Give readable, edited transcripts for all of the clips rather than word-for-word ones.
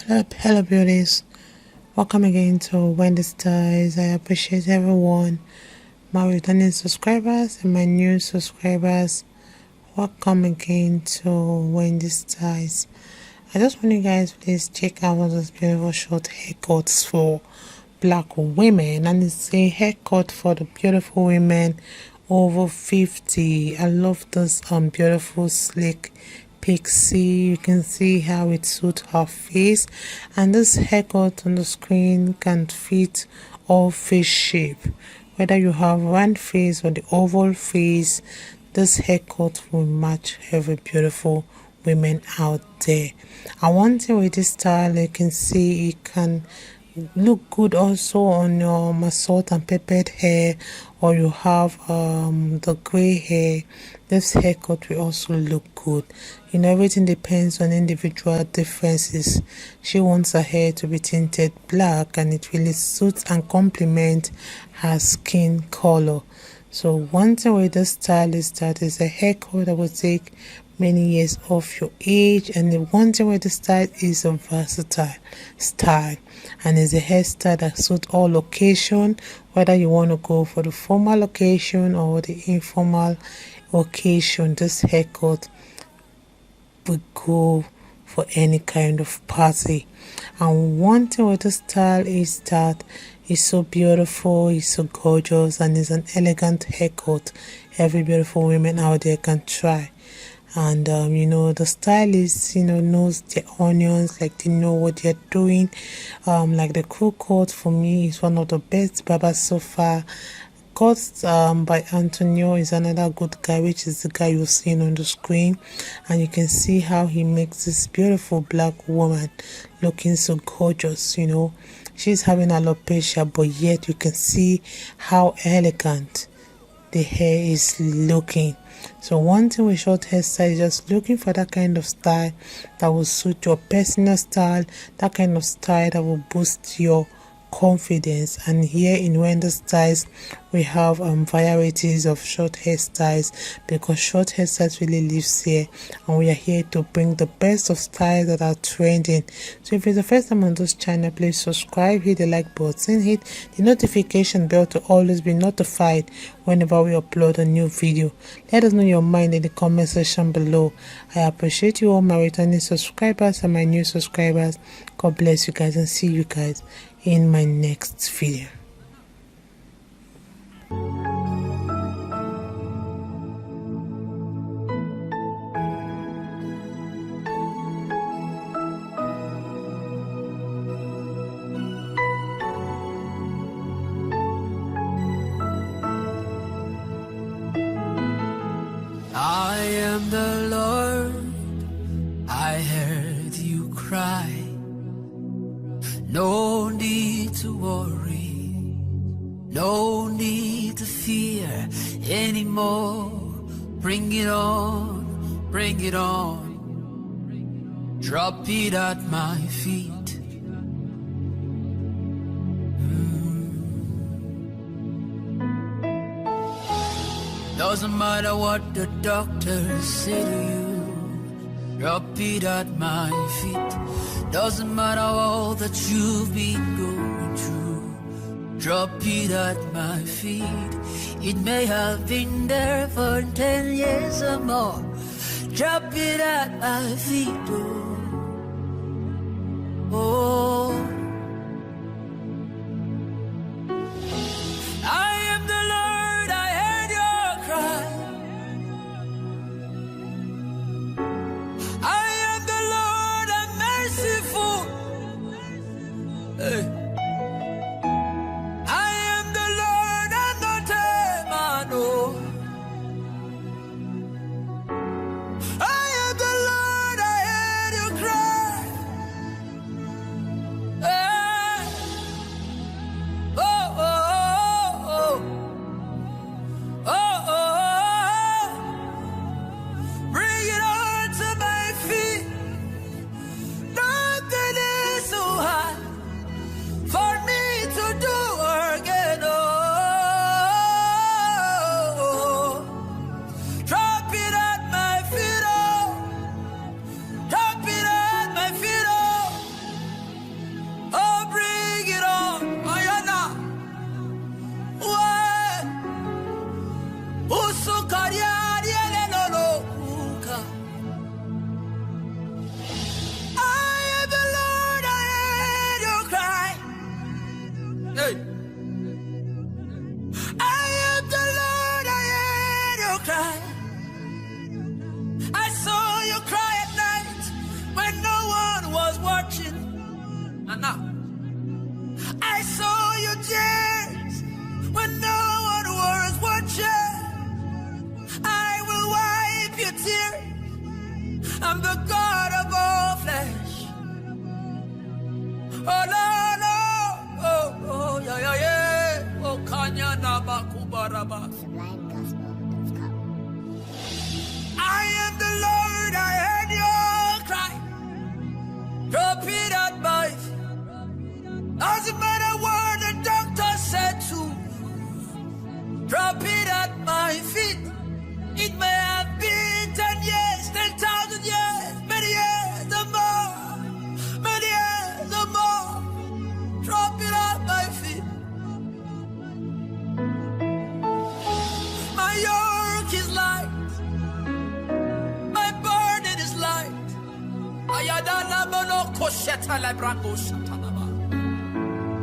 Hello beauties, welcome again to Wendy Styles. I appreciate everyone, my returning subscribers and my new subscribers. Welcome again to Wendy Styles. I just want you guys please check out one of those beautiful short haircuts for black women, and it's a haircut for the beautiful women over 50. I love this beautiful slick pixie. You can see how it suits her face, and this haircut on the screen can fit all face shape, whether you have round face or the oval face. This haircut will match every beautiful women out there. And one thing with this style, you can see it can look good also on your salt and peppered hair, or you have the gray hair. This haircut will also look good. You know, everything depends on individual differences. She wants her hair to be tinted black, and it really suits and complements her skin color. So one thing with this style is that it's a haircut that will take many years off your age, and the one thing with the style is a versatile style, and it's a hairstyle that suits all occasion, whether you want to go for the formal occasion or the informal occasion. This haircut would go for any kind of party. And one thing with the style is that it's so beautiful, it's so gorgeous, and it's an elegant haircut every beautiful woman out there can try. And you know, the stylist, you know, knows their onions, like they know what they're doing. Like the Coco for me is one of the best barbers so far. Cut by Antonio is another good guy, which is the guy you're seeing on the screen, and you can see how he makes this beautiful black woman looking so gorgeous. You know, she's having alopecia, but yet you can see how elegant the hair is looking. So one thing with short hairstyle is just looking for that kind of style that will suit your personal style, that kind of style that will boost your confidence. And here in Wendy Styles we have varieties of short hairstyles, because short hairstyles really lives here, and we are here to bring the best of styles that are trending. So if it's the first time on this channel, please subscribe, hit the like button, hit the notification bell to always be notified whenever we upload a new video. Let us know your mind in the comment section below. I appreciate you all, my returning subscribers and my new subscribers. God bless you guys, and see you guys in my next video. I am the Lord, I heard you cry. No need to worry, no need to fear anymore. Bring it on, bring it on. Drop it at my feet. Doesn't matter what the doctors say to you, drop it at my feet. Doesn't matter all that you've been going through, drop it at my feet. It may have been there for 10 years or more, drop it at my feet. Oh, oh. I am the Lord, I heard your cry. I am the Lord, I'm merciful. Hey. I am the Lord, I'm not a man. Oh. I am the Lord, I heard you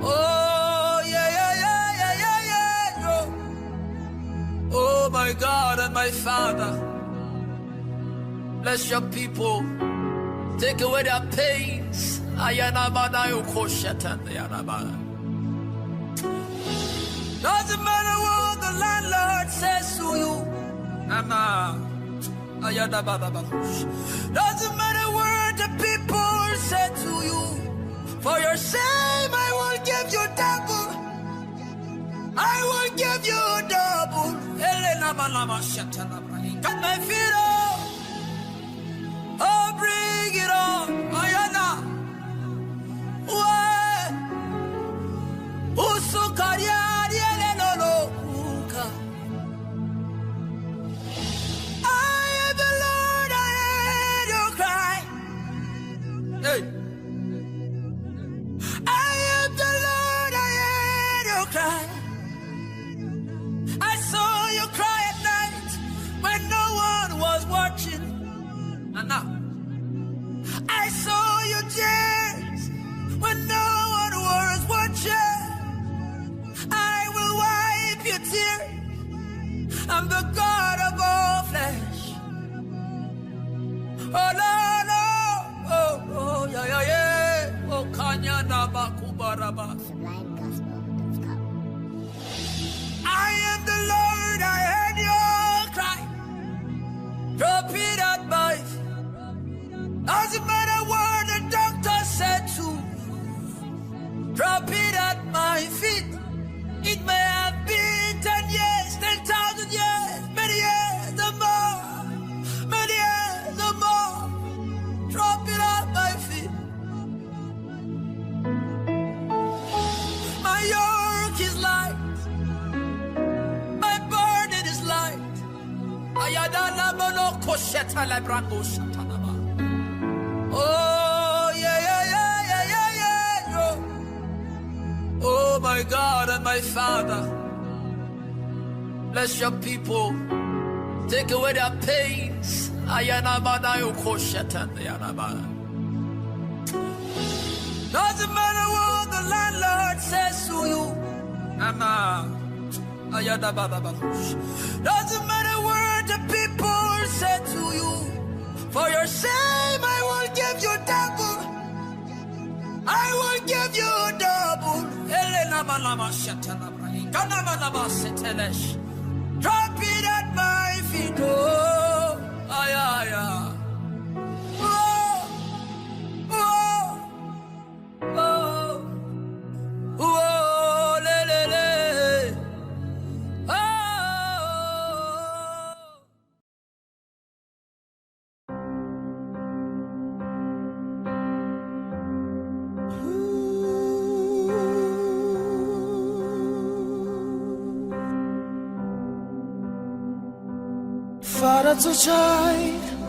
Oh, yeah. Oh, my God and my Father, bless your people. Take away their pains. Doesn't matter what the landlord says to you. Doesn't matter what the people say to you. For your shame, I will give you double. I will give you double. Cut my feet up. Oh, bring it on. Ayana. I am the Lord, I heard your cry. Hey. I am the Lord, I heard your cry. I saw you cry at night when no one was watching. And now I saw you tears when no one was watching. I will wipe your tears. I'm the God of all flesh. Oh, no. Oh, yeah. Oh, Kanyana Bakubaraba. I am the Lord, I heard your cry. Drop it at my feet. Doesn't matter what the doctor said to you. Drop it at my feet. It may have been 10 years, 10,000 years, many years or more, many years or more. Drop it at my feet. My yoke is light. My burden is light. Oh, yeah. Oh, my God and my Father, bless your people. Take away their pains. Doesn't matter what the landlord says to you. Doesn't matter what the people say to you. For your shame, I will give you double. I will give you double. Drop it at my feet. Oh, ay. Oh, le. Oh. Father to child,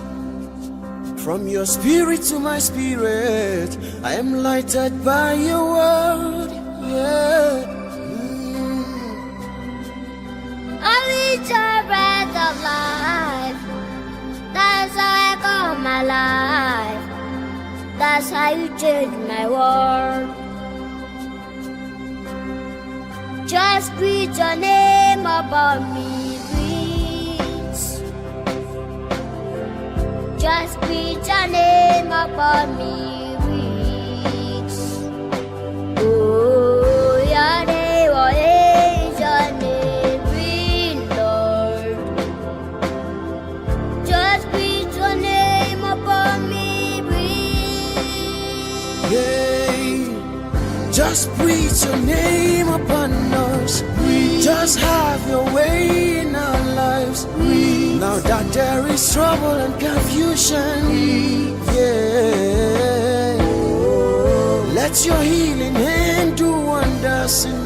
from your spirit to my spirit, I am lighted by your word. Yeah. I reach a breath of life. That's how I call my life. That's how you change my world. Just breathe your name upon me, breathe. Just breathe your name upon me, breathe. Oh, your name, what is your name, breathe, Lord. Just breathe your name upon me, breathe. Yeah. Just breathe your name upon us. Breathe. Just have your way in our lives. Breathe. Now that there is trouble and confusion, breathe. Yeah. Let your healing hand do wonders in